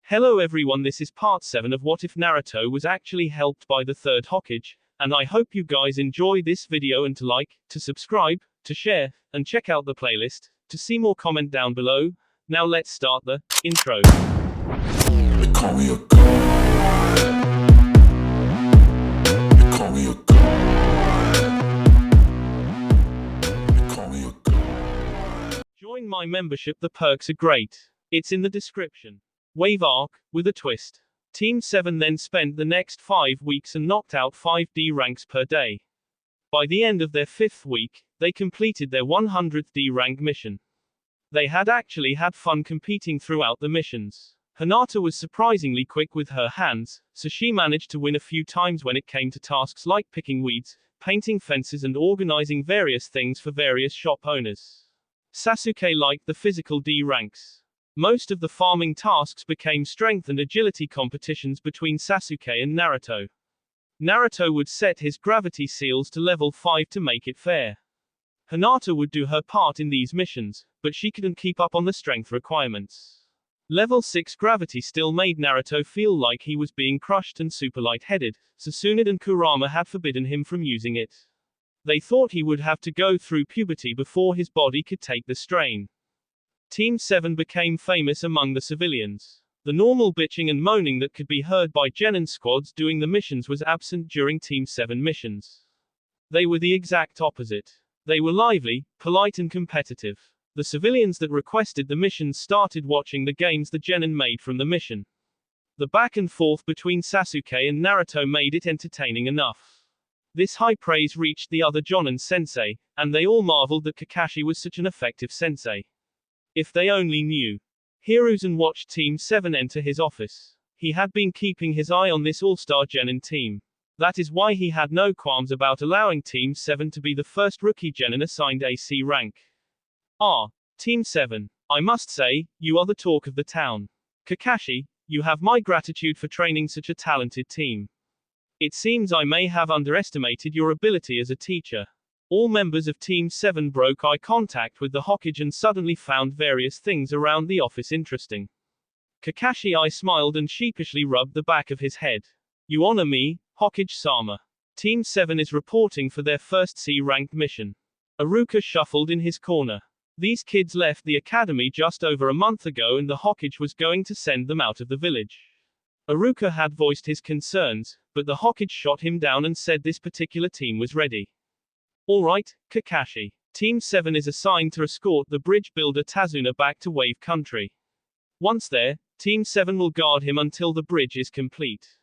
Hello everyone, this is part 7 of What If Naruto was actually helped by the third Hokage, and I hope you guys enjoy this video and to like, to subscribe, to share, and check out the playlist, to see more comment down below. Now let's start the intro. They call me a god. They call me a god. They call me a god. Join my membership, the perks are great. It's in the description. Wave arc, with a twist. Team 7 then spent the next 5 weeks and knocked out 5D ranks per day. By the end of their 5th week, they completed their 100th D rank mission. They had actually had fun competing throughout the missions. Hinata was surprisingly quick with her hands, so she managed to win a few times when it came to tasks like picking weeds, painting fences and organizing various things for various shop owners. Sasuke liked the physical D ranks. Most of the farming tasks became strength and agility competitions between Sasuke and Naruto. Naruto would set his gravity seals to level 5 to make it fair. Hinata would do her part in these missions, but she couldn't keep up on the strength requirements. Level 6 gravity still made Naruto feel like he was being crushed and super light-headed, so Tsunade and Kurama had forbidden him from using it. They thought he would have to go through puberty before his body could take the strain. Team 7 became famous among the civilians. The normal bitching and moaning that could be heard by Genin squads doing the missions was absent during Team 7 missions. They were the exact opposite. They were lively, polite and competitive. The civilians that requested the missions started watching the games the Genin made from the mission. The back and forth between Sasuke and Naruto made it entertaining enough. This high praise reached the other Jonin sensei, and they all marveled that Kakashi was such an effective sensei. If they only knew. Hiruzen watched Team 7 enter his office. He had been keeping his eye on this all-star Genin team. That is why he had no qualms about allowing Team 7 to be the first rookie Genin assigned AC rank. Team 7. I must say, you are the talk of the town. Kakashi, you have my gratitude for training such a talented team. It seems I may have underestimated your ability as a teacher. All members of Team 7 broke eye contact with the Hokage and suddenly found various things around the office interesting. Kakashi smiled and sheepishly rubbed the back of his head. You honor me, Hokage-sama. Team 7 is reporting for their first C-ranked mission. Iruka shuffled in his corner. These kids left the academy just over a month ago and the Hokage was going to send them out of the village. Iruka had voiced his concerns, but the Hokage shot him down and said this particular team was ready. Alright, Kakashi. Team 7 is assigned to escort the bridge builder Tazuna back to Wave Country. Once there, Team 7 will guard him until the bridge is complete.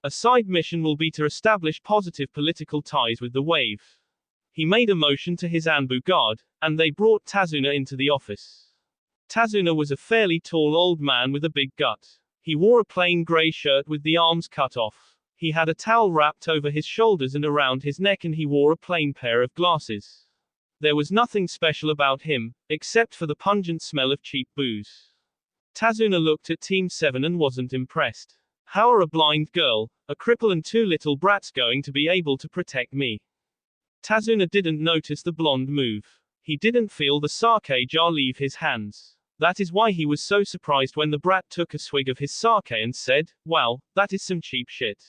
A side mission will be to establish positive political ties with the Wave. He made a motion to his Anbu guard, and they brought Tazuna into the office. Tazuna was a fairly tall old man with a big gut. He wore a plain gray shirt with the arms cut off. He had a towel wrapped over his shoulders and around his neck and he wore a plain pair of glasses. There was nothing special about him, except for the pungent smell of cheap booze. Tazuna looked at Team 7 and wasn't impressed. How are a blind girl, a cripple and 2 little brats going to be able to protect me? Tazuna didn't notice the blonde move. He didn't feel the sake jar leave his hands. That is why he was so surprised when the brat took a swig of his sake and said, "Wow, that is some cheap shit."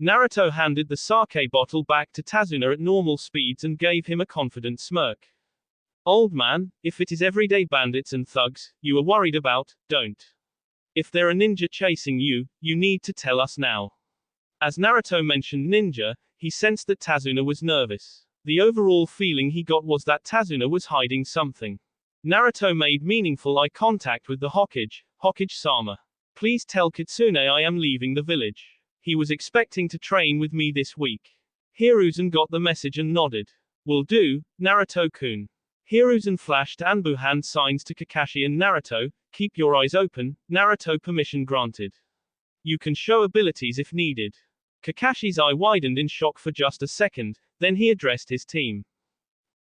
Naruto handed the sake bottle back to Tazuna at normal speeds and gave him a confident smirk. Old man, if it is everyday bandits and thugs you are worried about, don't. If there are ninja chasing you, you need to tell us now. As Naruto mentioned ninja, he sensed that Tazuna was nervous. The overall feeling he got was that Tazuna was hiding something. Naruto made meaningful eye contact with the Hokage. Hokage-sama. Please tell Kitsune I am leaving the village. He was expecting to train with me this week. Hiruzen got the message and nodded. Will do, Naruto-kun. Hiruzen flashed Anbu hand signs to Kakashi and Naruto. Keep your eyes open, Naruto permission granted. You can show abilities if needed. Kakashi's eye widened in shock for just a second, then he addressed his team.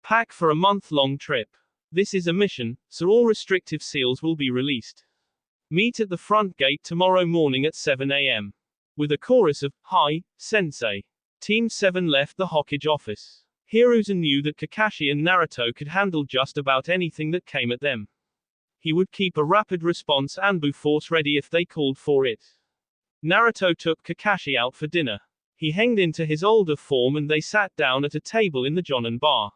Pack for a month-long trip. This is a mission, so all restrictive seals will be released. Meet at the front gate tomorrow morning at 7 a.m. With a chorus of, "Hi, Sensei." Team 7 left the Hokage office. Hiruzen knew that Kakashi and Naruto could handle just about anything that came at them. He would keep a rapid response Anbu force ready if they called for it. Naruto took Kakashi out for dinner. He hanged into his older form and they sat down at a table in the Jonin bar.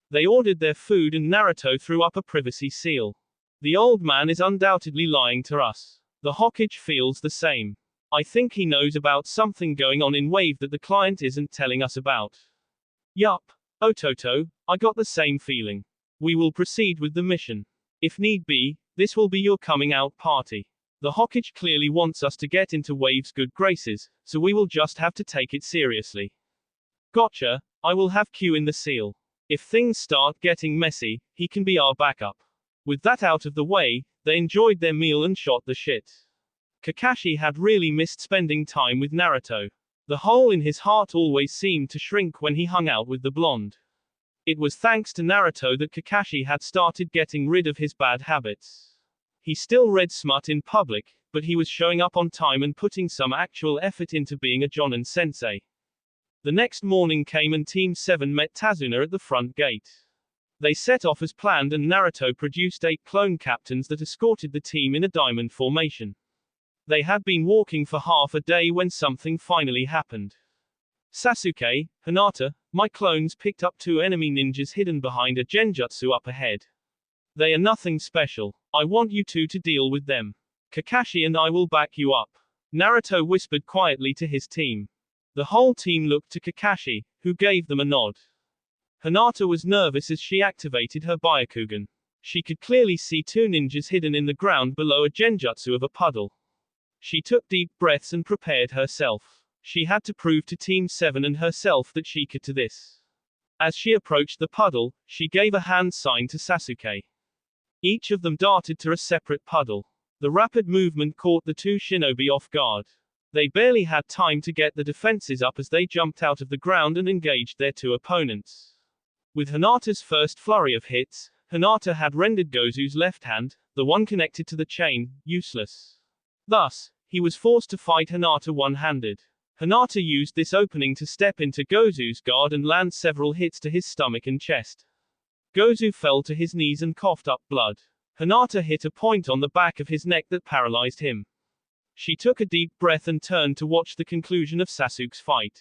They ordered their food and Naruto threw up a privacy seal. The old man is undoubtedly lying to us. The Hokage feels the same. I think he knows about something going on in Wave that the client isn't telling us about. Yup. Ototo, I got the same feeling. We will proceed with the mission. If need be, this will be your coming out party. The Hokage clearly wants us to get into Wave's good graces, so we will just have to take it seriously. Gotcha, I will have Q in the seal. If things start getting messy, he can be our backup. With that out of the way, they enjoyed their meal and shot the shit. Kakashi had really missed spending time with Naruto. The hole in his heart always seemed to shrink when he hung out with the blonde. It was thanks to Naruto that Kakashi had started getting rid of his bad habits. He still read smut in public, but he was showing up on time and putting some actual effort into being a Jonin sensei. The next morning came and Team 7 met Tazuna at the front gate. They set off as planned and Naruto produced 8 clone captains that escorted the team in a diamond formation. They had been walking for half a day when something finally happened. Sasuke, Hinata, my clones picked up 2 enemy ninjas hidden behind a genjutsu up ahead. They are nothing special. I want you two to deal with them. Kakashi and I will back you up. Naruto whispered quietly to his team. The whole team looked to Kakashi, who gave them a nod. Hinata was nervous as she activated her Byakugan. She could clearly see 2 ninjas hidden in the ground below a genjutsu of a puddle. She took deep breaths and prepared herself. She had to prove to Team 7 and herself that she could do this. As she approached the puddle, she gave a hand sign to Sasuke. Each of them darted to a separate puddle. The rapid movement caught the 2 shinobi off guard. They barely had time to get the defenses up as they jumped out of the ground and engaged their 2 opponents. With Hinata's first flurry of hits, Hinata had rendered Gozu's left hand, the one connected to the chain, useless. Thus, he was forced to fight Hinata one-handed. Hinata used this opening to step into Gozu's guard and land several hits to his stomach and chest. Gozu fell to his knees and coughed up blood. Hinata hit a point on the back of his neck that paralyzed him. She took a deep breath and turned to watch the conclusion of Sasuke's fight.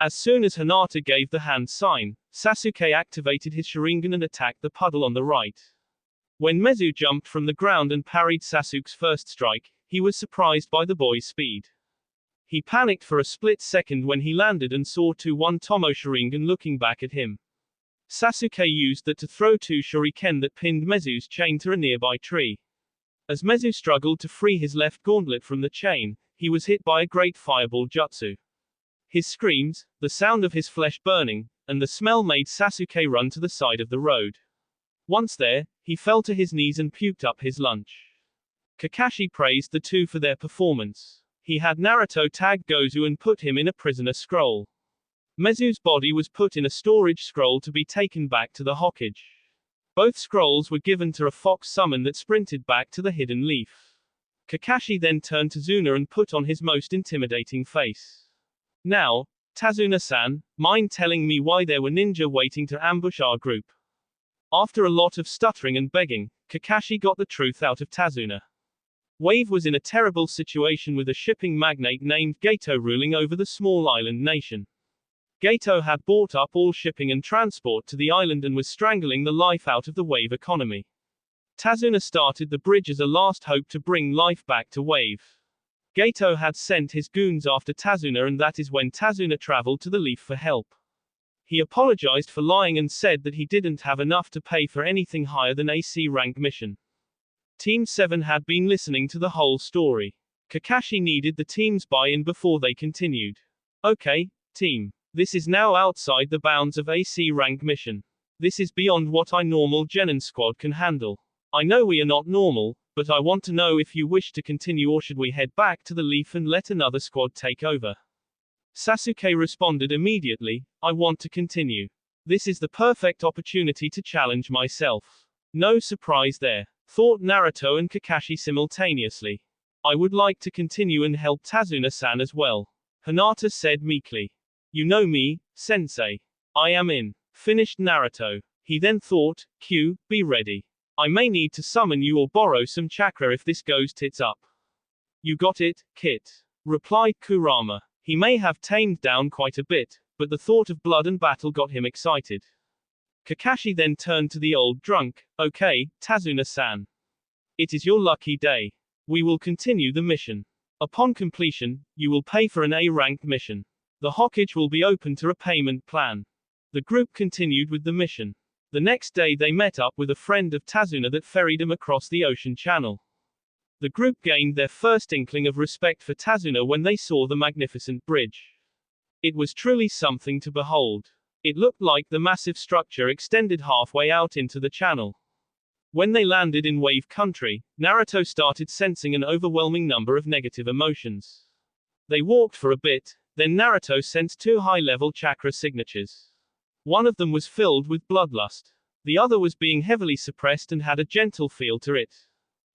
As soon as Hinata gave the hand sign, Sasuke activated his Sharingan and attacked the puddle on the right. When Mezu jumped from the ground and parried Sasuke's first strike, he was surprised by the boy's speed. He panicked for a split second when he landed and saw 2 one-tomo Sharingan looking back at him. Sasuke used that to throw 2 shuriken that pinned Mezu's chain to a nearby tree. As Mezu struggled to free his left gauntlet from the chain, he was hit by a great fireball jutsu. His screams, the sound of his flesh burning, and the smell made Sasuke run to the side of the road. Once there, he fell to his knees and puked up his lunch. Kakashi praised the 2 for their performance. He had Naruto tag Gozu and put him in a prisoner scroll. Mezu's body was put in a storage scroll to be taken back to the Hokage. Both scrolls were given to a fox summon that sprinted back to the hidden leaf. Kakashi then turned to Tazuna and put on his most intimidating face. Now, Tazuna-san, mind telling me why there were ninja waiting to ambush our group? After a lot of stuttering and begging, Kakashi got the truth out of Tazuna. Wave was in a terrible situation with a shipping magnate named Gato ruling over the small island nation. Gato had bought up all shipping and transport to the island and was strangling the life out of the Wave economy. Tazuna started the bridge as a last hope to bring life back to Wave. Gato had sent his goons after Tazuna and that is when Tazuna traveled to the Leaf for help. He apologized for lying and said that he didn't have enough to pay for anything higher than AC rank mission. Team 7 had been listening to the whole story. Kakashi needed the team's buy-in before they continued. Okay, team. This is now outside the bounds of AC rank mission. This is beyond what our normal Genin squad can handle. I know we are not normal, but I want to know if you wish to continue or should we head back to the Leaf and let another squad take over. Sasuke responded immediately, I want to continue. This is the perfect opportunity to challenge myself. No surprise there, thought Naruto and Kakashi simultaneously. I would like to continue and help Tazuna-san as well. Hinata said meekly. You know me, sensei. I am in. Finished Naruto. He then thought, Q, be ready. I may need to summon you or borrow some chakra if this goes tits up. You got it, Kit, replied Kurama. He may have tamed down quite a bit, but the thought of blood and battle got him excited. Kakashi then turned to the old drunk. Okay, Tazuna-san. It is your lucky day. We will continue the mission. Upon completion, you will pay for an A-ranked mission. The Hokage will be open to a payment plan. The group continued with the mission. The next day they met up with a friend of Tazuna that ferried him across the ocean channel. The group gained their first inkling of respect for Tazuna when they saw the magnificent bridge. It was truly something to behold. It looked like the massive structure extended halfway out into the channel. When they landed in Wave Country, Naruto started sensing an overwhelming number of negative emotions. They walked for a bit, then Naruto sensed 2 high-level chakra signatures. One of them was filled with bloodlust. The other was being heavily suppressed and had a gentle feel to it.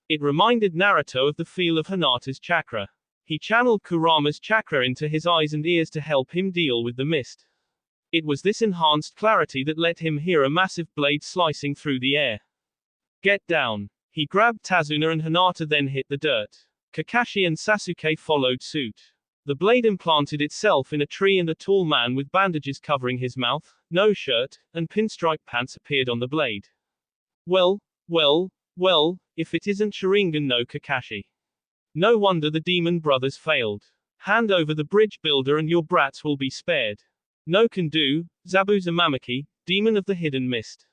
It reminded Naruto of the feel of Hinata's chakra. He channeled Kurama's chakra into his eyes and ears to help him deal with the mist. It was this enhanced clarity that let him hear a massive blade slicing through the air. Get down. He grabbed Tazuna and Hinata, then hit the dirt. Kakashi and Sasuke followed suit. The blade implanted itself in a tree and a tall man with bandages covering his mouth, no shirt, and pinstripe pants appeared on the blade. Well, if it isn't Sharingan no Kakashi. No wonder the demon brothers failed. Hand over the bridge builder and your brats will be spared. No can do, Zabuza Mamaki, demon of the hidden mist.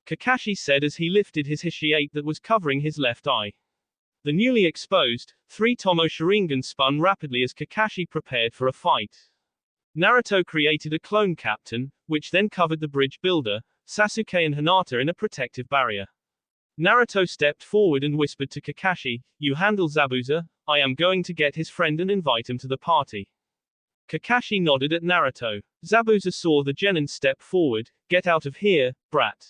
Kakashi said as he lifted his Hishiate that was covering his left eye. The newly exposed, 3-tomo Sharingan spun rapidly as Kakashi prepared for a fight. Naruto created a clone captain, which then covered the bridge builder, Sasuke and Hinata in a protective barrier. Naruto stepped forward and whispered to Kakashi, "You handle Zabuza, I am going to get his friend and invite him to the party." Kakashi nodded at Naruto. Zabuza saw the genin step forward, "Get out of here, brat.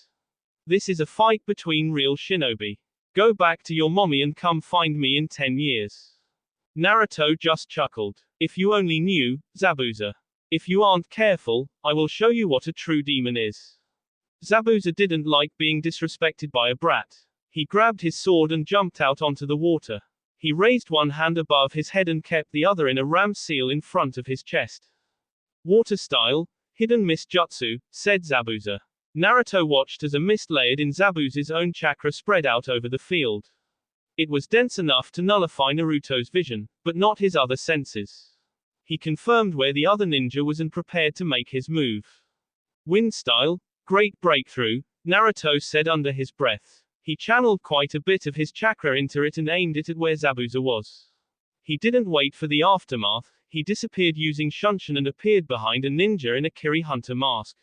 This is a fight between real shinobi. Go back to your mommy and come find me in 10 years. Naruto just chuckled. If you only knew, Zabuza. If you aren't careful, I will show you what a true demon is. Zabuza didn't like being disrespected by a brat. He grabbed his sword and jumped out onto the water. He raised one hand above his head and kept the other in a ram seal in front of his chest. Water style, hidden mist jutsu, said Zabuza. Naruto watched as a mist layered in Zabuza's own chakra spread out over the field. It was dense enough to nullify Naruto's vision, but not his other senses. He confirmed where the other ninja was and prepared to make his move. Wind style, great breakthrough, Naruto said under his breath. He channeled quite a bit of his chakra into it and aimed it at where Zabuza was. He didn't wait for the aftermath, he disappeared using Shunshin and appeared behind a ninja in a Kiri Hunter mask.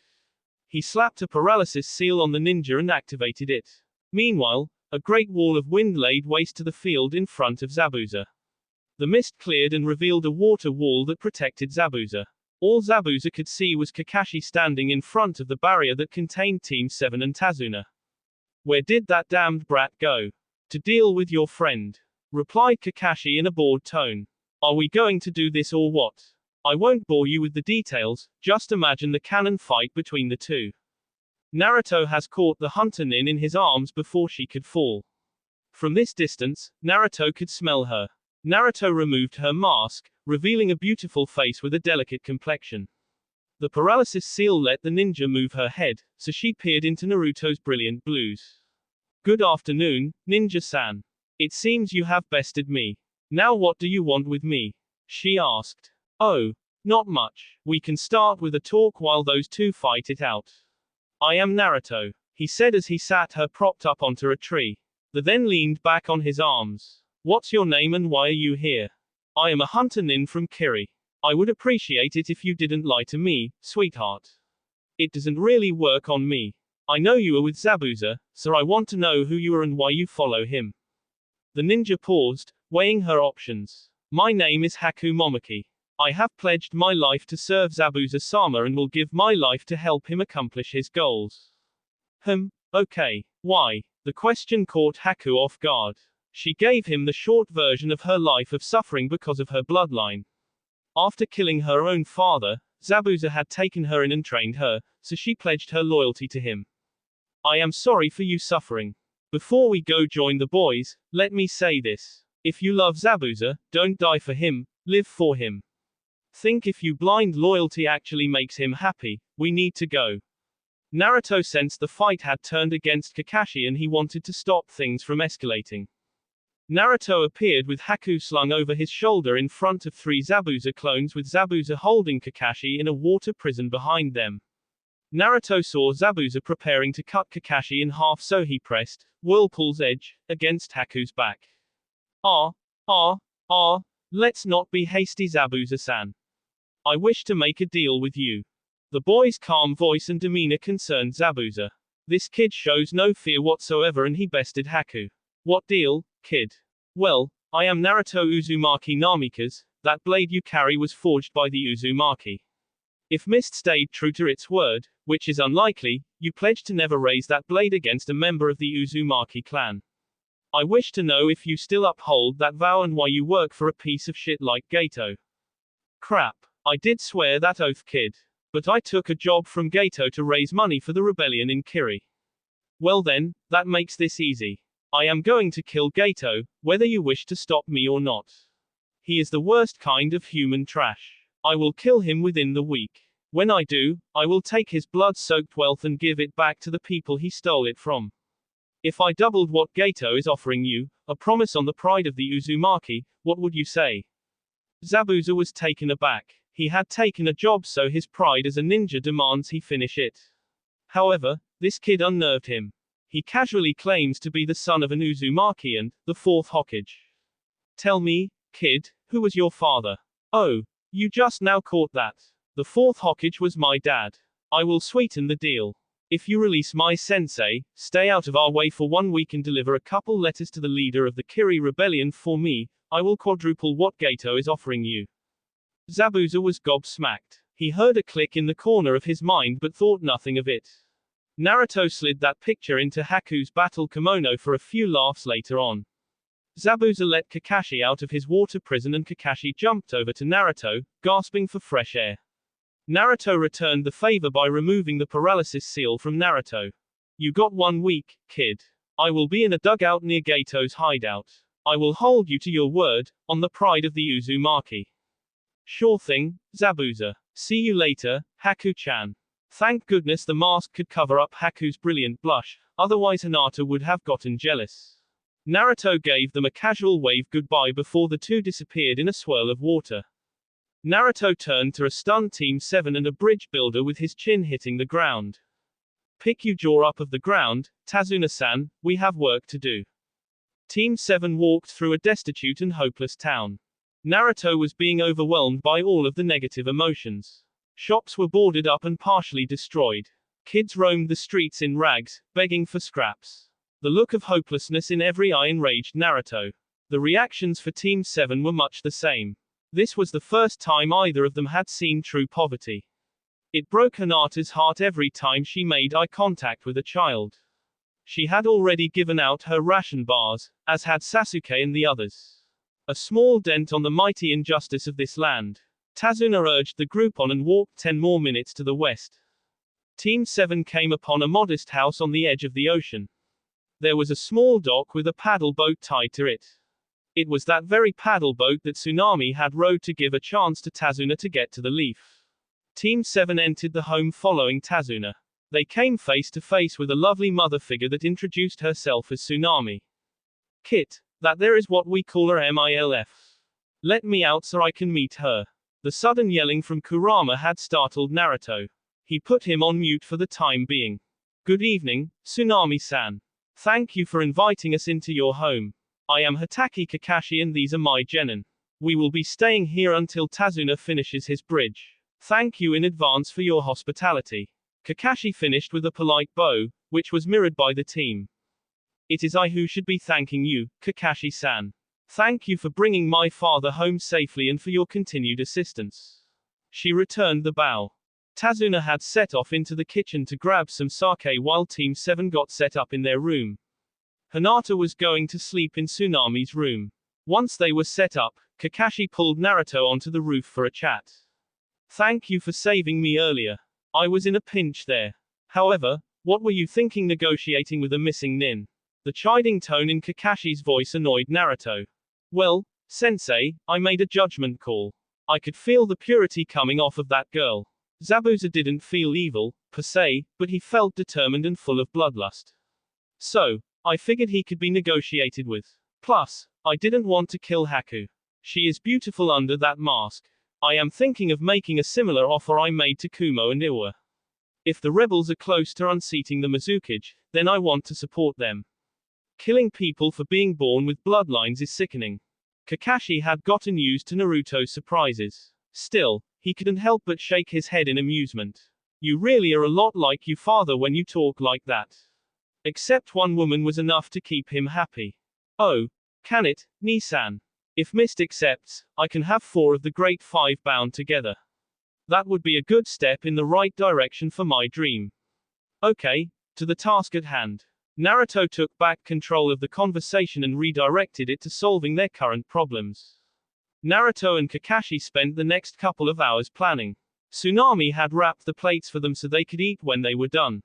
He slapped a paralysis seal on the ninja and activated it. Meanwhile, a great wall of wind laid waste to the field in front of Zabuza. The mist cleared and revealed a water wall that protected Zabuza. All Zabuza could see was Kakashi standing in front of the barrier that contained Team 7 and Tazuna. Where did that damned brat go? To deal with your friend, replied Kakashi in a bored tone. Are we going to do this or what? I won't bore you with the details, just imagine the cannon fight between the two. Naruto has caught the hunter nin in his arms before she could fall. From this distance, Naruto could smell her. Naruto removed her mask, revealing a beautiful face with a delicate complexion. The paralysis seal let the ninja move her head, so she peered into Naruto's brilliant blues. Good afternoon, Ninja-san. It seems you have bested me. Now what do you want with me? She asked. Oh, not much. We can start with a talk while those two fight it out. I am Naruto, he said as he sat her propped up onto a tree. The then leaned back on his arms. What's your name and why are you here? I am a hunter nin from Kiri. I would appreciate it if you didn't lie to me, sweetheart. It doesn't really work on me. I know you are with Zabuza, so I want to know who you are and why you follow him. The ninja paused, weighing her options. My name is Haku Momaki. I have pledged my life to serve Zabuza-sama and will give my life to help him accomplish his goals. Okay. Why? The question caught Haku off guard. She gave him the short version of her life of suffering because of her bloodline. After killing her own father, Zabuza had taken her in and trained her, so she pledged her loyalty to him. I am sorry for you suffering. Before we go join the boys, let me say this. If you love Zabuza, don't die for him, live for him. Think if you blind loyalty actually makes him happy, we need to go. Naruto sensed the fight had turned against Kakashi and he wanted to stop things from escalating. Naruto appeared with Haku slung over his shoulder in front of 3 Zabuza clones with Zabuza holding Kakashi in a water prison behind them. Naruto saw Zabuza preparing to cut Kakashi in half, so he pressed Whirlpool's edge against Haku's back. Let's not be hasty, Zabuza-san. I wish to make a deal with you. The boy's calm voice and demeanor concerned Zabuza. This kid shows no fear whatsoever and he bested Haku. What deal, kid? Well, I am Naruto Uzumaki Namikaze. That blade you carry was forged by the Uzumaki. If Mist stayed true to its word, which is unlikely, you pledged to never raise that blade against a member of the Uzumaki clan. I wish to know if you still uphold that vow and why you work for a piece of shit like Gato. Crap. I did swear that oath, kid. But I took a job from Gato to raise money for the rebellion in Kiri. Well then, that makes this easy. I am going to kill Gato, whether you wish to stop me or not. He is the worst kind of human trash. I will kill him within the week. When I do, I will take his blood-soaked wealth and give it back to the people he stole it from. If I doubled what Gato is offering you, a promise on the pride of the Uzumaki, what would you say? Zabuza was taken aback. He had taken a job, so his pride as a ninja demands he finish it. However, this kid unnerved him. He casually claims to be the son of an Uzumaki and the 4th Hokage. Tell me, kid, who was your father? Oh, you just now caught that. The 4th Hokage was my dad. I will sweeten the deal. If you release my sensei, stay out of our way for 1 week and deliver a couple letters to the leader of the Kiri rebellion for me, I will quadruple what Gato is offering you. Zabuza was gobsmacked. He heard a click in the corner of his mind but thought nothing of it. Naruto slid that picture into Haku's battle kimono for a few laughs later on. Zabuza let Kakashi out of his water prison and Kakashi jumped over to Naruto, gasping for fresh air. Naruto returned the favor by removing the paralysis seal from Naruto. You got 1 week, kid. I will be in a dugout near Gato's hideout. I will hold you to your word, on the pride of the Uzumaki. Sure thing, Zabuza. See you later, Haku-chan. Thank goodness the mask could cover up Haku's brilliant blush, otherwise Hinata would have gotten jealous. Naruto gave them a casual wave goodbye before the two disappeared in a swirl of water. Naruto turned to a stunned Team 7 and a bridge builder with his chin hitting the ground. Pick your jaw up of the ground, Tazuna-san, we have work to do. Team 7 walked through a destitute and hopeless town. Naruto was being overwhelmed by all of the negative emotions. Shops were boarded up and partially destroyed. Kids roamed the streets in rags, begging for scraps. The look of hopelessness in every eye enraged Naruto. The reactions for Team 7 were much the same. This was the first time either of them had seen true poverty. It broke Hinata's heart every time she made eye contact with a child. She had already given out her ration bars, as had Sasuke and the others. A small dent on the mighty injustice of this land. Tazuna urged the group on and walked 10 more minutes to the west. Team 7 came upon a modest house on the edge of the ocean. There was a small dock with a paddle boat tied to it. It was that very paddle boat that Tsunami had rowed to give a chance to Tazuna to get to the leaf. Team 7 entered the home following Tazuna. They came face to face with a lovely mother figure that introduced herself as Tsunami. Kit, that there is what we call her MILF. Let me out so I can meet her. The sudden yelling from Kurama had startled Naruto. He put him on mute for the time being. Good evening, Tsunami-san. Thank you for inviting us into your home. I am Hatake Kakashi and these are my genin. We will be staying here until Tazuna finishes his bridge. Thank you in advance for your hospitality. Kakashi finished with a polite bow, which was mirrored by the team. It is I who should be thanking you, Kakashi-san. Thank you for bringing my father home safely and for your continued assistance. She returned the bow. Tazuna had set off into the kitchen to grab some sake while Team 7 got set up in their room. Hinata was going to sleep in Tsunami's room. Once they were set up, Kakashi pulled Naruto onto the roof for a chat. Thank you for saving me earlier. I was in a pinch there. However, what were you thinking negotiating with a missing nin? The chiding tone in Kakashi's voice annoyed Naruto. Well, sensei, I made a judgment call. I could feel the purity coming off of that girl. Zabuza didn't feel evil, per se, but he felt determined and full of bloodlust. So, I figured he could be negotiated with. Plus, I didn't want to kill Haku. She is beautiful under that mask. I am thinking of making a similar offer I made to Kumo and Iwa. If the rebels are close to unseating the Mizukage, then I want to support them. Killing people for being born with bloodlines is sickening. Kakashi had gotten used to Naruto's surprises. Still, he couldn't help but shake his head in amusement. You really are a lot like your father when you talk like that. Except one woman was enough to keep him happy. Oh, can it, Nisan? If Mist accepts, I can have 4 of the Great 5 bound together. That would be a good step in the right direction for my dream. Okay, to the task at hand. Naruto took back control of the conversation and redirected it to solving their current problems. Naruto and Kakashi spent the next couple of hours planning. Tsunami had wrapped the plates for them so they could eat when they were done.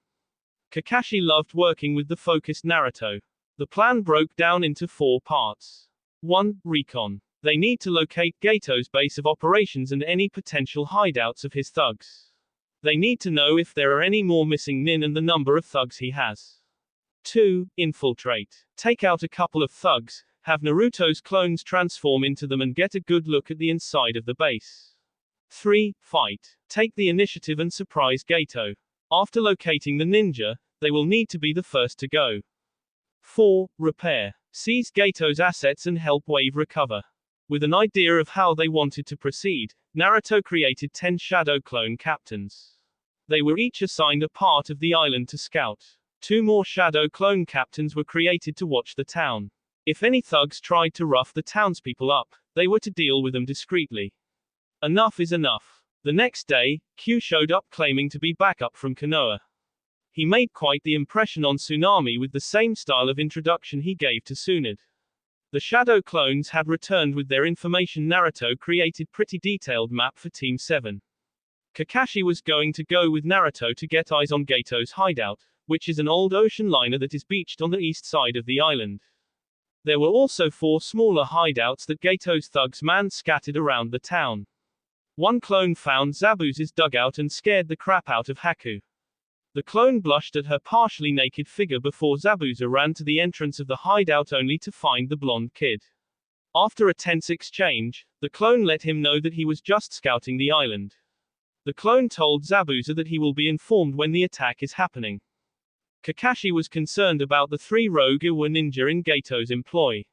Kakashi loved working with the focused Naruto. The plan broke down into 4 parts. 1. Recon. They need to locate Gato's base of operations and any potential hideouts of his thugs. They need to know if there are any more missing Nin and the number of thugs he has. 2. Infiltrate. Take out a couple of thugs, have Naruto's clones transform into them and get a good look at the inside of the base. 3. Fight. Take the initiative and surprise Gato. After locating the ninja, they will need to be the first to go. 4. Repair. Seize Gato's assets and help Wave recover. With an idea of how they wanted to proceed, Naruto created 10 shadow clone captains. They were each assigned a part of the island to scout. 2 more shadow clone captains were created to watch the town. If any thugs tried to rough the townspeople up, they were to deal with them discreetly. Enough is enough. The next day, Q showed up claiming to be backup from Konoha. He made quite the impression on Tsunami with the same style of introduction he gave to Tsunade. The shadow clones had returned with their information. Naruto created pretty detailed map for Team 7. Kakashi was going to go with Naruto to get eyes on Gato's hideout, which is an old ocean liner that is beached on the east side of the island. There were also 4 smaller hideouts that Gato's thugs manned scattered around the town. One clone found Zabuza's dugout and scared the crap out of Haku. The clone blushed at her partially naked figure before Zabuza ran to the entrance of the hideout only to find the blonde kid. After a tense exchange, the clone let him know that he was just scouting the island. The clone told Zabuza that he will be informed when the attack is happening. Kakashi was concerned about the 3 rogue Iwa ninja in Gato's employ.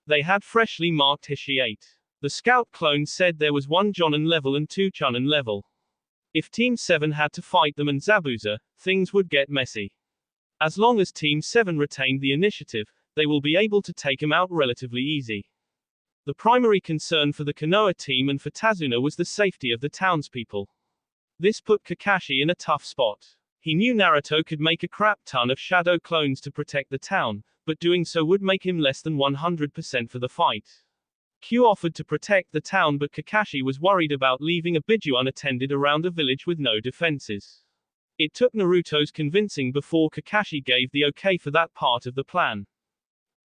They had freshly marked Hishi-8. The scout clone said there was 1 Jonin level and 2 Chunin level. If Team 7 had to fight them and Zabuza, things would get messy. As long as Team 7 retained the initiative, they will be able to take him out relatively easy. The primary concern for the Konoha team and for Tazuna was the safety of the townspeople. This put Kakashi in a tough spot. He knew Naruto could make a crap ton of shadow clones to protect the town, but doing so would make him less than 100% for the fight. Q offered to protect the town, but Kakashi was worried about leaving a Biju unattended around a village with no defenses. It took Naruto's convincing before Kakashi gave the okay for that part of the plan.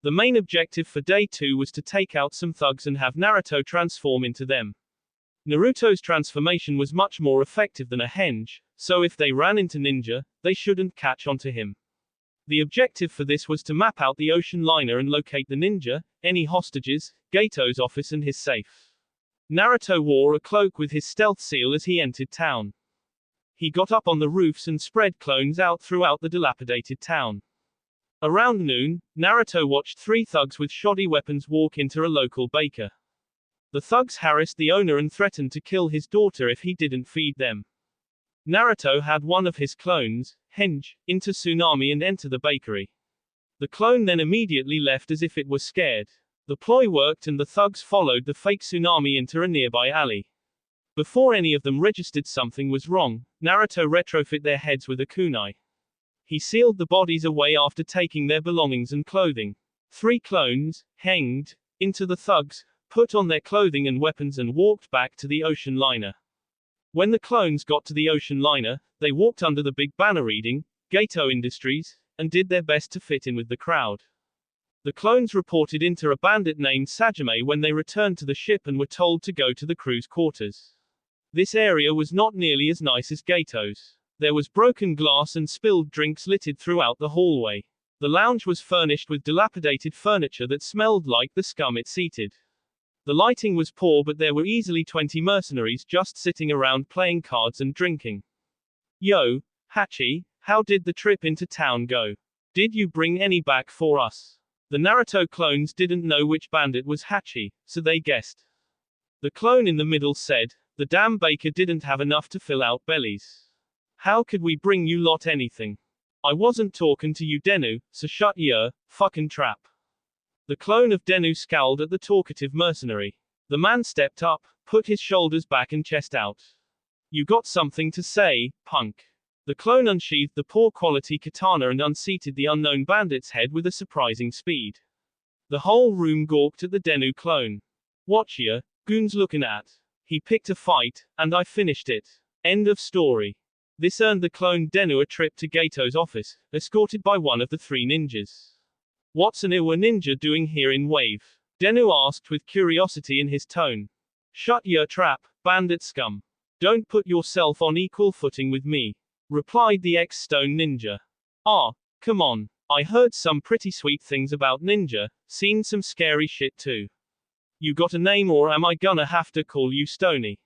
The main objective for day 2 was to take out some thugs and have Naruto transform into them. Naruto's transformation was much more effective than a henge, so if they ran into ninja, they shouldn't catch on to him. The objective for this was to map out the ocean liner and locate the ninja, any hostages, Gato's office and his safe. Naruto wore a cloak with his stealth seal as he entered town. He got up on the roofs and spread clones out throughout the dilapidated town. Around noon, Naruto watched 3 thugs with shoddy weapons walk into a local baker. The thugs harassed the owner and threatened to kill his daughter if he didn't feed them. Naruto had one of his clones, henge, into Tsunami and enter the bakery. The clone then immediately left as if it was scared. The ploy worked and the thugs followed the fake Tsunami into a nearby alley. Before any of them registered something was wrong, Naruto retrofit their heads with a kunai. He sealed the bodies away after taking their belongings and clothing. 3 clones, hanged, into the thugs, put on their clothing and weapons and walked back to the ocean liner. When the clones got to the ocean liner, they walked under the big banner reading, Gato Industries, and did their best to fit in with the crowd. The clones reported into a bandit named Sajime when they returned to the ship and were told to go to the crew's quarters. This area was not nearly as nice as Gato's. There was broken glass and spilled drinks littered throughout the hallway. The lounge was furnished with dilapidated furniture that smelled like the scum it seated. The lighting was poor, but there were easily 20 mercenaries just sitting around playing cards and drinking. Yo, Hachi, how did the trip into town go? Did you bring any back for us? The Naruto clones didn't know which bandit was Hachi, so they guessed. The clone in the middle said, the damn baker didn't have enough to fill out bellies. How could we bring you lot anything? I wasn't talking to you, Denu, so shut your fucking trap. The clone of Denu scowled at the talkative mercenary. The man stepped up, put his shoulders back and chest out. You got something to say, punk? The clone unsheathed the poor quality katana and unseated the unknown bandit's head with a surprising speed. The whole room gawked at the Denu clone. Watch ya, goons looking at. He picked a fight, and I finished it. End of story. This earned the clone Denu a trip to Gato's office, escorted by one of the 3 ninjas. What's an Iwa ninja doing here in Wave? Denu asked with curiosity in his tone. Shut your trap, bandit scum. Don't put yourself on equal footing with me, replied the ex-stone ninja. Ah, come on. I heard some pretty sweet things about ninja, seen some scary shit too. You got a name or am I gonna have to call you Stony?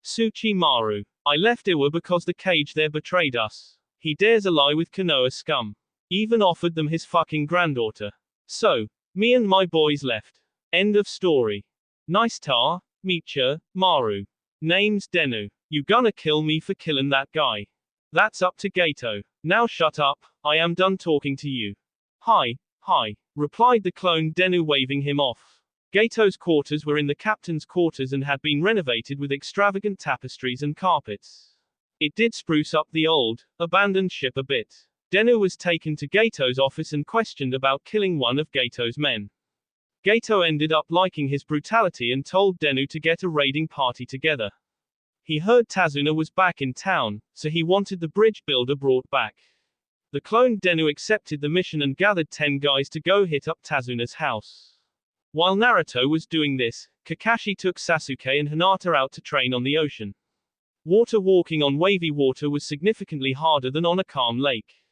Tsuchimaru. I left Iwa because the cage there betrayed us. He dares a lie with Konoha scum. Even offered them his fucking granddaughter. So, me and my boys left. End of story. Nice tar, meetcha, Maru. Name's Denu. You gonna kill me for killing that guy? That's up to Gato. Now shut up, I am done talking to you. Hi, replied the clone Denu waving him off. Gato's quarters were in the captain's quarters and had been renovated with extravagant tapestries and carpets. It did spruce up the old, abandoned ship a bit. Denu was taken to Gato's office and questioned about killing one of Gato's men. Gato ended up liking his brutality and told Denu to get a raiding party together. He heard Tazuna was back in town, so he wanted the bridge builder brought back. The clone Denu accepted the mission and gathered 10 guys to go hit up Tazuna's house. While Naruto was doing this, Kakashi took Sasuke and Hinata out to train on the ocean. Water walking on wavy water was significantly harder than on a calm lake.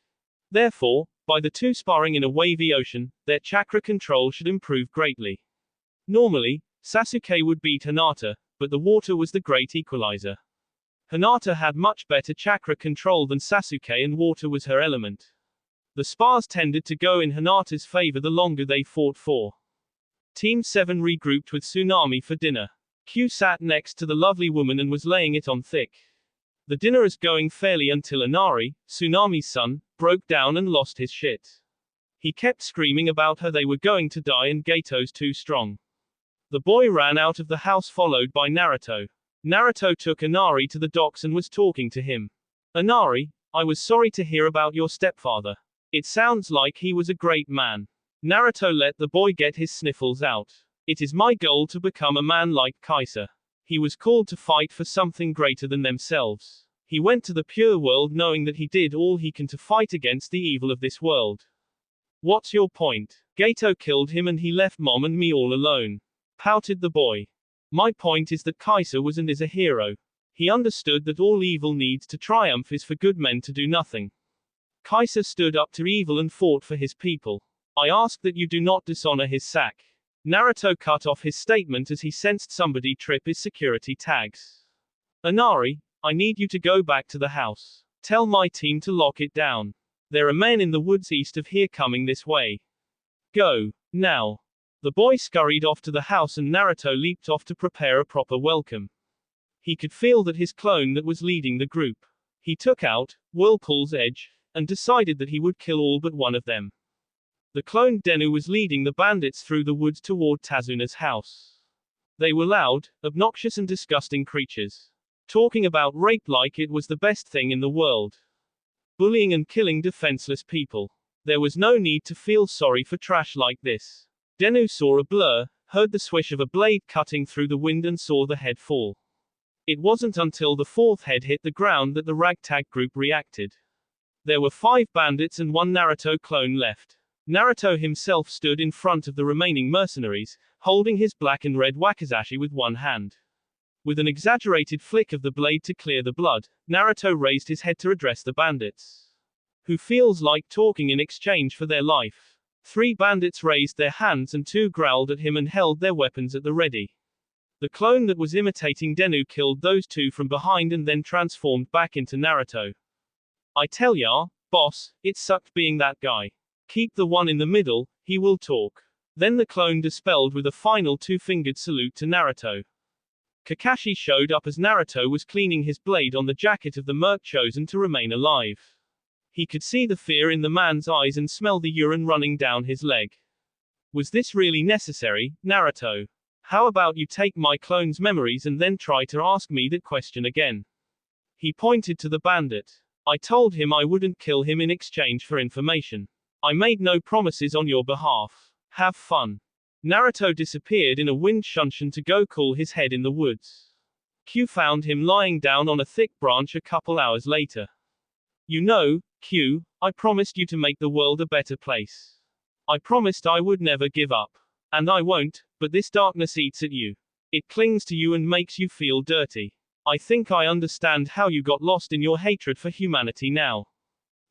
Therefore, by the 2 sparring in a wavy ocean, their chakra control should improve greatly. Normally, Sasuke would beat Hinata, but the water was the great equalizer. Hinata had much better chakra control than Sasuke and water was her element. The spars tended to go in Hinata's favor the longer they fought for. Team 7 regrouped with Tsunami for dinner. Q sat next to the lovely woman and was laying it on thick. The dinner is going fairly until Inari, Tsunami's son, broke down and lost his shit. He kept screaming about how they were going to die and Gato's too strong. The boy ran out of the house followed by Naruto. Naruto took Inari to the docks and was talking to him. Inari, I was sorry to hear about your stepfather. It sounds like he was a great man. Naruto let the boy get his sniffles out. It is my goal to become a man like Kaiser. He was called to fight for something greater than themselves. He went to the pure world knowing that he did all he can to fight against the evil of this world. What's your point? Gato killed him and he left mom and me all alone. Pouted the boy. My point is that Kaiser was and is a hero. He understood that all evil needs to triumph is for good men to do nothing. Kaiser stood up to evil and fought for his people. I ask that you do not dishonor his sack. Naruto cut off his statement as he sensed somebody trip his security tags. Inari, I need you to go back to the house. Tell my team to lock it down. There are men in the woods east of here coming this way. Go, now. The boy scurried off to the house and Naruto leaped off to prepare a proper welcome. He could feel that his clone that was leading the group. He took out Whirlpool's edge, and decided that he would kill all but one of them. The clone Denu was leading the bandits through the woods toward Tazuna's house. They were loud, obnoxious and disgusting creatures. Talking about rape like it was the best thing in the world. Bullying and killing defenseless people. There was no need to feel sorry for trash like this. Denu saw a blur, heard the swish of a blade cutting through the wind and saw the head fall. It wasn't until the 4th head hit the ground that the ragtag group reacted. There were 5 bandits and 1 Naruto clone left. Naruto himself stood in front of the remaining mercenaries, holding his black and red wakizashi with one hand. With an exaggerated flick of the blade to clear the blood, Naruto raised his head to address the bandits. Who feels like talking in exchange for their life? 3 bandits raised their hands and 2 growled at him and held their weapons at the ready. The clone that was imitating Denu killed those 2 from behind and then transformed back into Naruto. I tell ya, boss, it sucked being that guy. Keep the one in the middle, he will talk. Then the clone dispelled with a final 2-fingered salute to Naruto. Kakashi showed up as Naruto was cleaning his blade on the jacket of the merc chosen to remain alive. He could see the fear in the man's eyes and smell the urine running down his leg. Was this really necessary, Naruto? How about you take my clone's memories and then try to ask me that question again? He pointed to the bandit. I told him I wouldn't kill him in exchange for information. I made no promises on your behalf. Have fun. Naruto disappeared in a wind shunshin to go cool his head in the woods. Q found him lying down on a thick branch a couple hours later. You know, Q, I promised you to make the world a better place. I promised I would never give up. And I won't, but this darkness eats at you. It clings to you and makes you feel dirty. I think I understand how you got lost in your hatred for humanity now.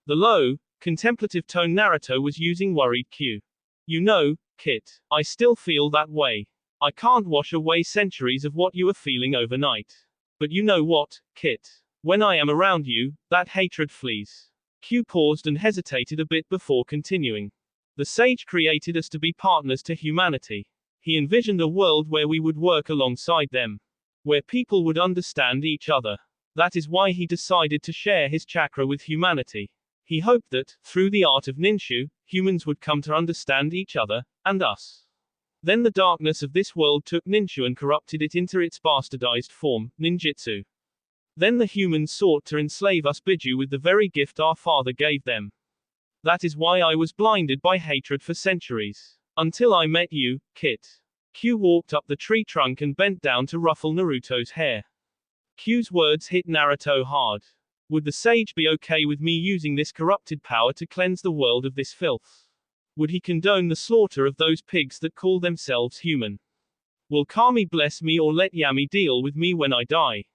The low, contemplative tone Naruto was using worried Q. You know, Kit, I still feel that way. I can't wash away centuries of what you are feeling overnight. But you know what, Kit? When I am around you, that hatred flees. Q paused and hesitated a bit before continuing. The sage created us to be partners to humanity. He envisioned a world where we would work alongside them. Where people would understand each other. That is why he decided to share his chakra with humanity. He hoped that, through the art of ninjutsu, humans would come to understand each other, and us. Then the darkness of this world took ninjutsu and corrupted it into its bastardized form, ninjutsu. Then the humans sought to enslave us Biju with the very gift our father gave them. That is why I was blinded by hatred for centuries. Until I met you, Kit. Q walked up the tree trunk and bent down to ruffle Naruto's hair. Q's words hit Naruto hard. Would the sage be okay with me using this corrupted power to cleanse the world of this filth? Would he condone the slaughter of those pigs that call themselves human? Will Kami bless me or let Yami deal with me when I die?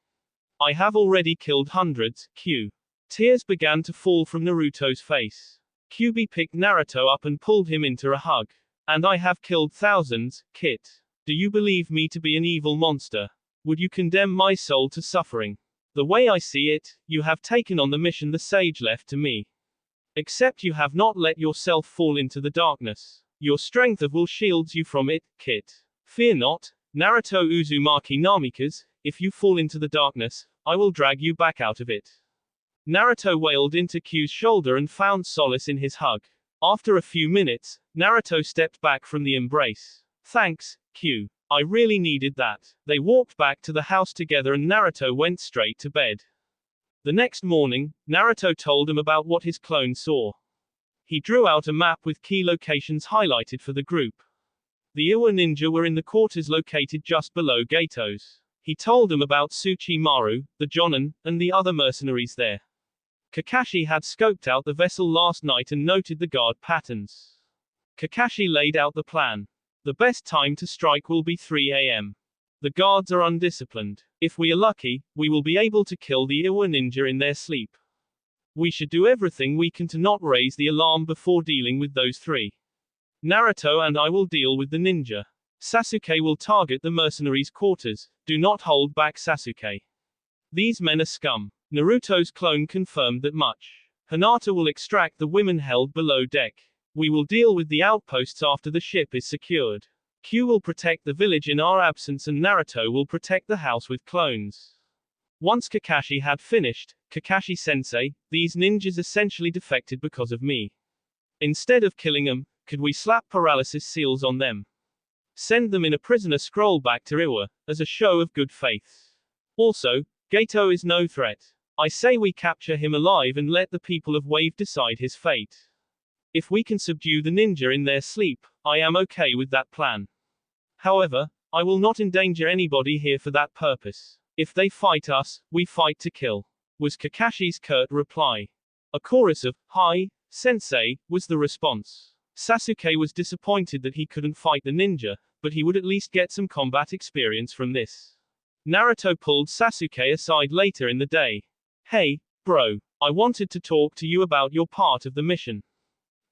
I have already killed hundreds, Q. Tears began to fall from Naruto's face. QB picked Naruto up and pulled him into a hug. And I have killed thousands, Kit. Do you believe me to be an evil monster? Would you condemn my soul to suffering? The way I see it, you have taken on the mission the sage left to me. Except you have not let yourself fall into the darkness. Your strength of will shields you from it, Kit. Fear not, Naruto Uzumaki Namikaze, if you fall into the darkness, I will drag you back out of it. Naruto wailed into Q's shoulder and found solace in his hug. After a few minutes, Naruto stepped back from the embrace. Thanks, Q. I really needed that. They walked back to the house together and Naruto went straight to bed. The next morning, Naruto told him about what his clone saw. He drew out a map with key locations highlighted for the group. The Iwa ninja were in the quarters located just below Gato's. He told them about Tsuchimaru, the Jonin, and the other mercenaries there. Kakashi had scoped out the vessel last night and noted the guard patterns. Kakashi laid out the plan. The best time to strike will be 3 a.m. The guards are undisciplined. If we are lucky, we will be able to kill the Iwa ninja in their sleep. We should do everything we can to not raise the alarm before dealing with those 3. Naruto and I will deal with the ninja. Sasuke will target the mercenaries' quarters. Do not hold back Sasuke. These men are scum. Naruto's clone confirmed that much. Hinata will extract the women held below deck. We will deal with the outposts after the ship is secured. Q will protect the village in our absence and Naruto will protect the house with clones. Once Kakashi had finished, Kakashi-sensei, these ninjas essentially defected because of me. Instead of killing them, could we slap paralysis seals on them? Send them in a prisoner scroll back to Iwa, as a show of good faith. Also, Gato is no threat. I say we capture him alive and let the people of Wave decide his fate. If we can subdue the ninja in their sleep, I am okay with that plan. However, I will not endanger anybody here for that purpose. If they fight us, we fight to kill. Was Kakashi's curt reply. A chorus of, "Hi, sensei," was the response. Sasuke was disappointed that he couldn't fight the ninja, but he would at least get some combat experience from this. Naruto pulled Sasuke aside later in the day. "Hey, bro, I wanted to talk to you about your part of the mission.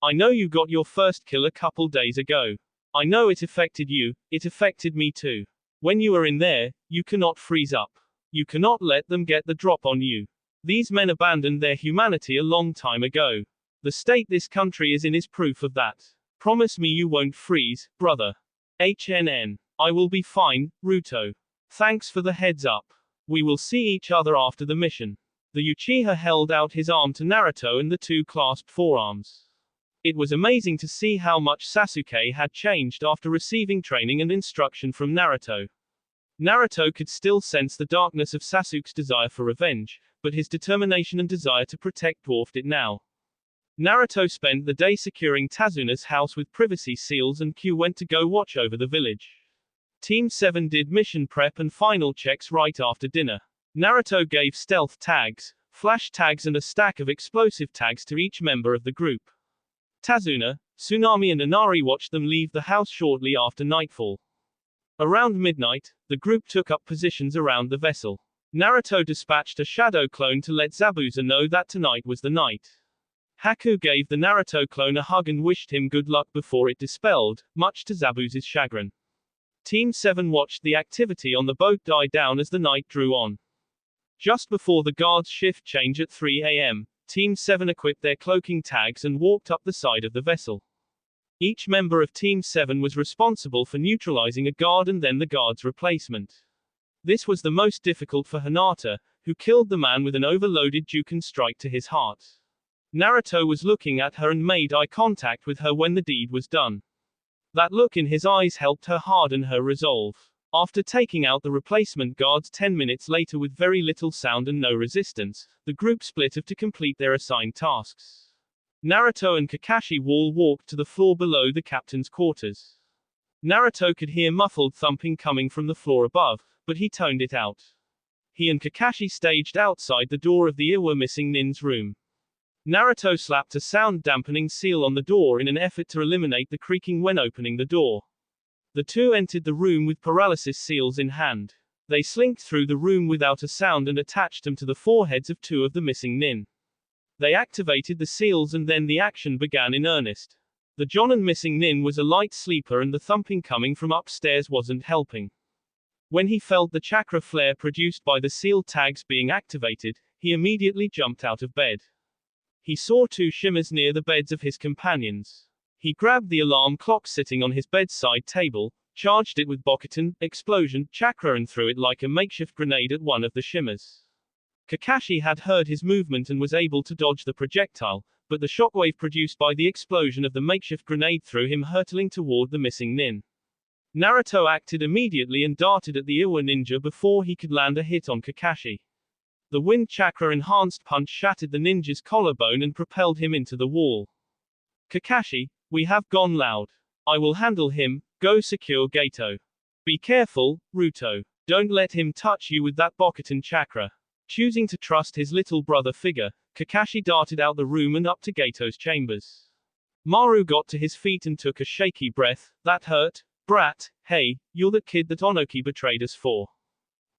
I know you got your first kill a couple days ago. I know it affected you, it affected me too. When you are in there, you cannot freeze up. You cannot let them get the drop on you. These men abandoned their humanity a long time ago. The state this country is in is proof of that. Promise me you won't freeze, brother. HNN. I will be fine, Ruto. Thanks for the heads up. We will see each other after the mission." The Uchiha held out his arm to Naruto and the two clasped forearms. It was amazing to see how much Sasuke had changed after receiving training and instruction from Naruto. Naruto could still sense the darkness of Sasuke's desire for revenge, but his determination and desire to protect dwarfed it now. Naruto spent the day securing Tazuna's house with privacy seals, and Q went to go watch over the village. Team 7 did mission prep and final checks right after dinner. Naruto gave stealth tags, flash tags and a stack of explosive tags to each member of the group. Tazuna, Tsunami and Inari watched them leave the house shortly after nightfall. Around midnight, the group took up positions around the vessel. Naruto dispatched a shadow clone to let Zabuza know that tonight was the night. Haku gave the Naruto clone a hug and wished him good luck before it dispelled, much to Zabuza's chagrin. Team 7 watched the activity on the boat die down as the night drew on. Just before the guard's shift change at 3 a.m., Team 7 equipped their cloaking tags and walked up the side of the vessel. Each member of Team 7 was responsible for neutralizing a guard and then the guard's replacement. This was the most difficult for Hinata, who killed the man with an overloaded Juken strike to his heart. Naruto was looking at her and made eye contact with her when the deed was done. That look in his eyes helped her harden her resolve. After taking out the replacement guards 10 minutes later with very little sound and no resistance, the group split to complete their assigned tasks. Naruto and Kakashi walked to the floor below the captain's quarters. Naruto could hear muffled thumping coming from the floor above, but he toned it out. He and Kakashi staged outside the door of the Iwa missing Nin's room. Naruto slapped a sound-dampening seal on the door in an effort to eliminate the creaking when opening the door. The two entered the room with paralysis seals in hand. They slinked through the room without a sound and attached them to the foreheads of two of the missing Nin. They activated the seals and then the action began in earnest. The Jonin missing Nin was a light sleeper and the thumping coming from upstairs wasn't helping. When he felt the chakra flare produced by the seal tags being activated, he immediately jumped out of bed. He saw two shimmers near the beds of his companions. He grabbed the alarm clock sitting on his bedside table, charged it with Bokuton, explosion, chakra and threw it like a makeshift grenade at one of the shimmers. Kakashi had heard his movement and was able to dodge the projectile, but the shockwave produced by the explosion of the makeshift grenade threw him hurtling toward the missing Nin. Naruto acted immediately and darted at the Iwa ninja before he could land a hit on Kakashi. The wind chakra enhanced punch shattered the ninja's collarbone and propelled him into the wall. Kakashi, we have gone loud. I will handle him, go secure Gato. Be careful, Ruto. Don't let him touch you with that Bokuton chakra. Choosing to trust his little brother figure, Kakashi darted out the room and up to Gato's chambers. Maru got to his feet and took a shaky breath. That hurt, brat. Hey, you're the kid that Onoki betrayed us for.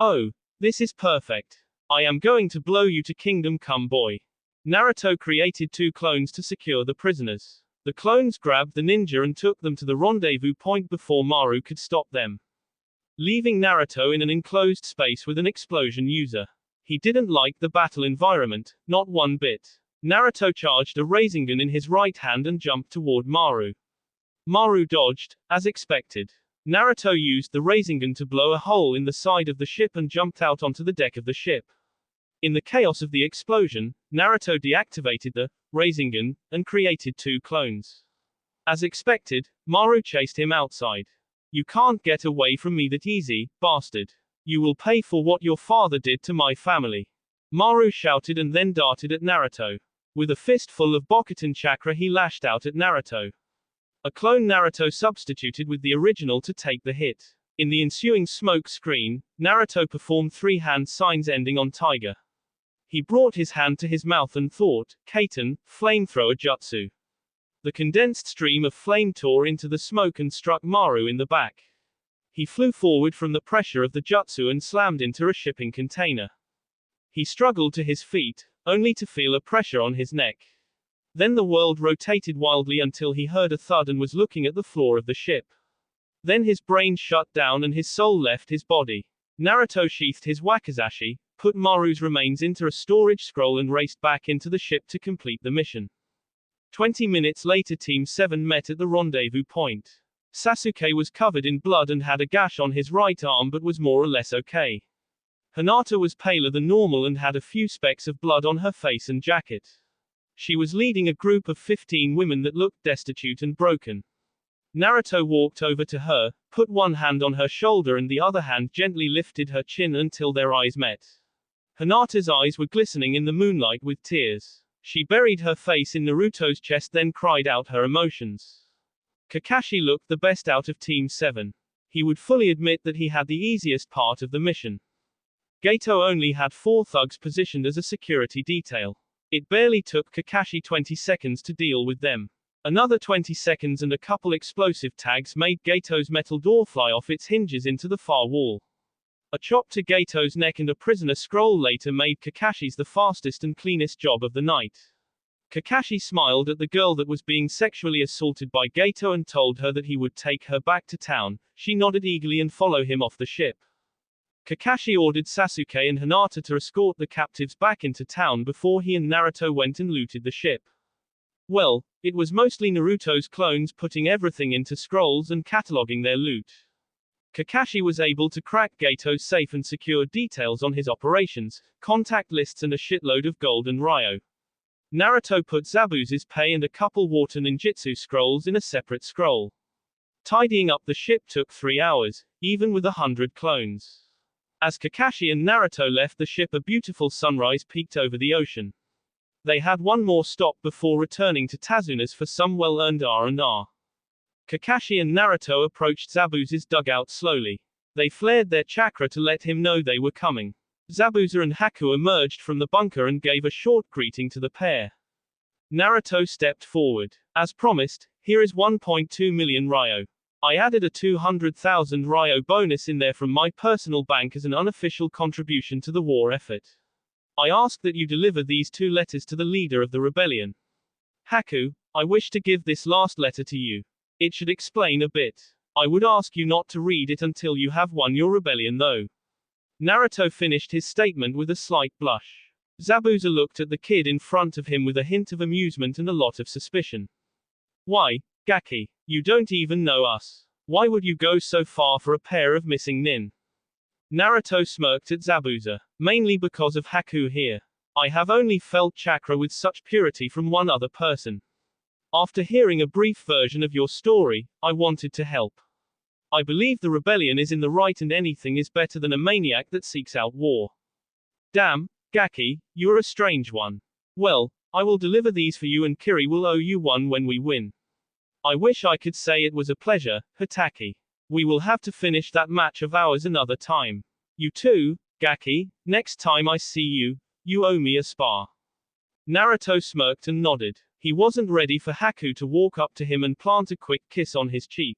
Oh, this is perfect. I am going to blow you to Kingdom Come, boy. Naruto created two clones to secure the prisoners. The clones grabbed the ninja and took them to the rendezvous point before Maru could stop them, leaving Naruto in an enclosed space with an explosion user. He didn't like the battle environment, not one bit. Naruto charged a Rasengan in his right hand and jumped toward Maru. Maru dodged, as expected. Naruto used the Rasengan to blow a hole in the side of the ship and jumped out onto the deck of the ship. In the chaos of the explosion, Naruto deactivated the Rasengan and created two clones. As expected, Maru chased him outside. You can't get away from me that easy, bastard. You will pay for what your father did to my family. Maru shouted and then darted at Naruto. With a fistful of Bokuton chakra he lashed out at Naruto. A clone Naruto substituted with the original to take the hit. In the ensuing smoke screen, Naruto performed three hand signs ending on tiger. He brought his hand to his mouth and thought, Kaiten, flamethrower jutsu. The condensed stream of flame tore into the smoke and struck Maru in the back. He flew forward from the pressure of the jutsu and slammed into a shipping container. He struggled to his feet, only to feel a pressure on his neck. Then the world rotated wildly until he heard a thud and was looking at the floor of the ship. Then his brain shut down and his soul left his body. Naruto sheathed his wakizashi, put Maru's remains into a storage scroll and raced back into the ship to complete the mission. 20 minutes later Team 7 met at the rendezvous point. Sasuke was covered in blood and had a gash on his right arm but was more or less okay. Hinata was paler than normal and had a few specks of blood on her face and jacket. She was leading a group of 15 women that looked destitute and broken. Naruto walked over to her, put one hand on her shoulder and the other hand gently lifted her chin until their eyes met. Hinata's eyes were glistening in the moonlight with tears. She buried her face in Naruto's chest then cried out her emotions. Kakashi looked the best out of Team 7. He would fully admit that he had the easiest part of the mission. Gato only had 4 thugs positioned as a security detail. It barely took Kakashi 20 seconds to deal with them. Another 20 seconds and a couple explosive tags made Gato's metal door fly off its hinges into the far wall. A chop to Gato's neck and a prisoner scroll later made Kakashi's the fastest and cleanest job of the night. Kakashi smiled at the girl that was being sexually assaulted by Gato and told her that he would take her back to town. She nodded eagerly and followed him off the ship. Kakashi ordered Sasuke and Hinata to escort the captives back into town before he and Naruto went and looted the ship. Well, it was mostly Naruto's clones putting everything into scrolls and cataloging their loot. Kakashi was able to crack Gato's safe and secure details on his operations, contact lists and a shitload of gold and ryo. Naruto put Zabuza's pay and a couple water ninjutsu scrolls in a separate scroll. Tidying up the ship took 3 hours, even with 100 clones. As Kakashi and Naruto left the ship a beautiful sunrise peeked over the ocean. They had one more stop before returning to Tazuna's for some well-earned R&R. Kakashi and Naruto approached Zabuza's dugout slowly. They flared their chakra to let him know they were coming. Zabuza and Haku emerged from the bunker and gave a short greeting to the pair. Naruto stepped forward. As promised, here is 1.2 million ryo. I added a 200,000 ryo bonus in there from my personal bank as an unofficial contribution to the war effort. I ask that you deliver these 2 letters to the leader of the rebellion. Haku, I wish to give this last letter to you. It should explain a bit. I would ask you not to read it until you have won your rebellion though. Naruto finished his statement with a slight blush. Zabuza looked at the kid in front of him with a hint of amusement and a lot of suspicion. Why, Gaki, you don't even know us. Why would you go so far for a pair of missing nin? Naruto smirked at Zabuza. Mainly because of Haku here. I have only felt chakra with such purity from one other person. After hearing a brief version of your story, I wanted to help. I believe the rebellion is in the right and anything is better than a maniac that seeks out war. Damn, Gaki, you're a strange one. Well, I will deliver these for you and Kiri will owe you one when we win. I wish I could say it was a pleasure, Hitaki. We will have to finish that match of ours another time. You too, Gaki, next time I see you, you owe me a spar. Naruto smirked and nodded. He wasn't ready for Haku to walk up to him and plant a quick kiss on his cheek.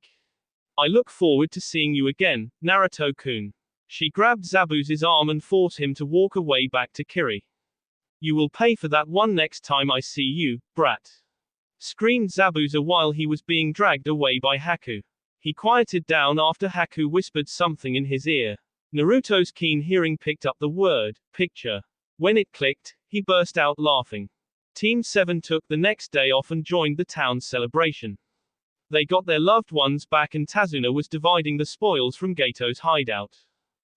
I look forward to seeing you again, Naruto-kun. She grabbed Zabuza's arm and forced him to walk away back to Kiri. You will pay for that one next time I see you, brat. Screamed Zabuza while he was being dragged away by Haku. He quieted down after Haku whispered something in his ear. Naruto's keen hearing picked up the word, picture. When it clicked, he burst out laughing. Team 7 took the next day off and joined the town's celebration. They got their loved ones back and Tazuna was dividing the spoils from Gato's hideout.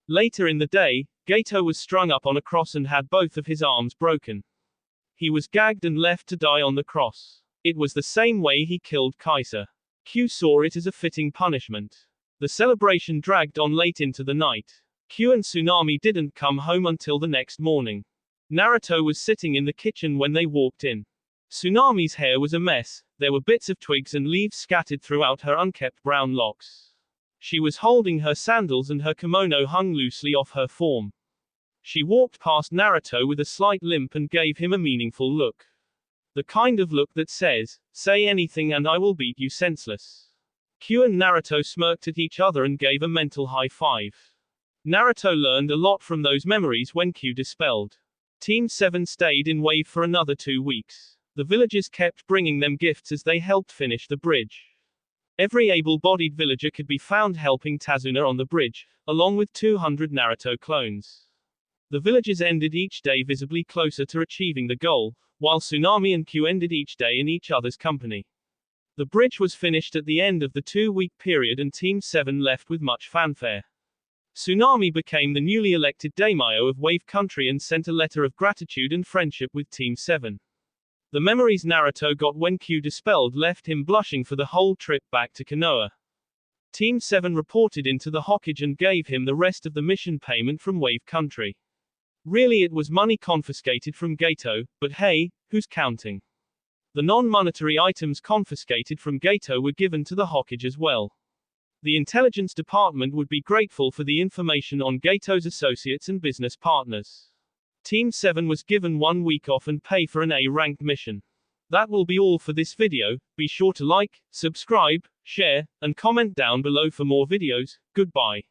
Later in the day, Gato was strung up on a cross and had both of his arms broken. He was gagged and left to die on the cross. It was the same way he killed Kaiser. Q saw it as a fitting punishment. The celebration dragged on late into the night. Q and Tsunami didn't come home until the next morning. Naruto was sitting in the kitchen when they walked in. Tsunami's hair was a mess, there were bits of twigs and leaves scattered throughout her unkempt brown locks. She was holding her sandals and her kimono hung loosely off her form. She walked past Naruto with a slight limp and gave him a meaningful look. The kind of look that says, "Say anything and I will beat you senseless." Q and Naruto smirked at each other and gave a mental high five. Naruto learned a lot from those memories when Q dispelled. Team 7 stayed in Wave for another 2 weeks. The villagers kept bringing them gifts as they helped finish the bridge. Every able-bodied villager could be found helping Tazuna on the bridge, along with 200 Naruto clones. The villagers ended each day visibly closer to achieving the goal, while Tsunami and Q ended each day in each other's company. The bridge was finished at the end of the 2-week period and Team 7 left with much fanfare. Tsunami became the newly elected daimyo of Wave Country and sent a letter of gratitude and friendship with Team 7. The memories Naruto got when Q dispelled left him blushing for the whole trip back to Konoha. Team 7 reported into the Hokage and gave him the rest of the mission payment from Wave Country. Really, it was money confiscated from Gato, but hey, who's counting? The non-monetary items confiscated from Gato were given to the Hokage as well. The intelligence department would be grateful for the information on Gato's associates and business partners. Team 7 was given 1 week off and pay for an A-ranked mission. That will be all for this video. Be sure to like, subscribe, share, and comment down below for more videos. Goodbye.